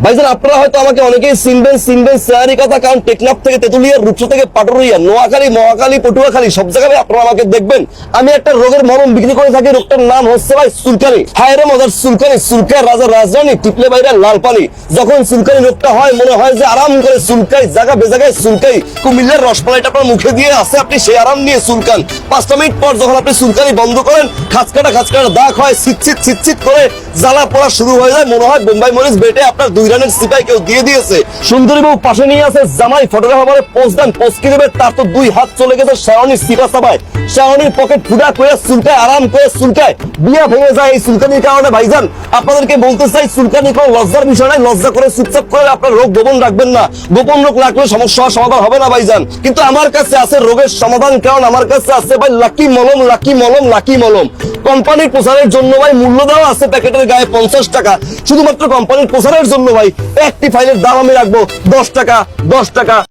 ভাইজান আপনারা হয়তো আমাকে অনেকেই চিনবেন স্যারি কথা, কারণ টেকনাফ থেকে তেতুলিয়া, রূপসা থেকে পাটুরিয়া, নোয়াখালী, মহাখালী, পটুয়াখালী সব জায়গায় আপনারা আমাকে দেখবেন। আমি একটা রোগের মলম বিক্রি করে থাকি, রোগটার নাম হচ্ছে ভাই চুলকানি। হায়রে মজার চুলকানি, চুলকায় রাজার রাজধানী, টিপলে বাইরে লাল পানি। যখন চুলকানি রোগটা হয় মনে হয় যে আরাম করে চুলকাই, জায়গা বেজাগায় চুলকাই। কুমিল্লার রসমালাইটা আপনার মুখে দিয়ে আছে, আপনি সেই আরাম নিয়ে চুলকান। 5 মিনিট পর যখন আপনি চুলকানি বন্ধ করেন, খাঁচকাটা দাগ হয়, ছিটছিট করে জ্বালা পড়া শুরু হয়ে যায়, মনে হয় বোম্বাই মরিচ বেটে আপনার 2 রানের সিপাই কেউ দিয়ে দিয়েছে। সুন্দরী বউ পাশে নিয়ে আছে, জামাই ফটোগ্রাফারে পোস্ট দেন, পোস্ট কি দেবে, তার তো 2 হাত চলে গেছে শাওনির সিপা সাবায়। শাওনির পকেট ফুটা করে চুলকায়, আরাম করে চুলকায়, বিয়া ভেঙে যায় এই চুলকানির কারণে। ভাইজান আপনাদেরকে বলতে চাই, চুলকানি কোনো লজ্জার বিষয় নাই। লজ্জা করে চুপচাপ করে আপনার রোগ গোপন রাখবেন না। গোপন রোগ রাখলে সমস্যা সমাধান হবে না ভাইজান। কিন্তু আমার কাছে আছে রোগের সমাধান, কারণ আমার কাছে আছে ভাই লাকি মলম। কোম্পানির প্রচারের জন্য ভাই মূল্য দেওয়া আছে প্যাকেটের গায়ে 50 টাকা। শুধুমাত্র কোম্পানির প্রচারের জন্য ভাই একটি ফাইলের দাম আমি রাখবো 10 টাকা।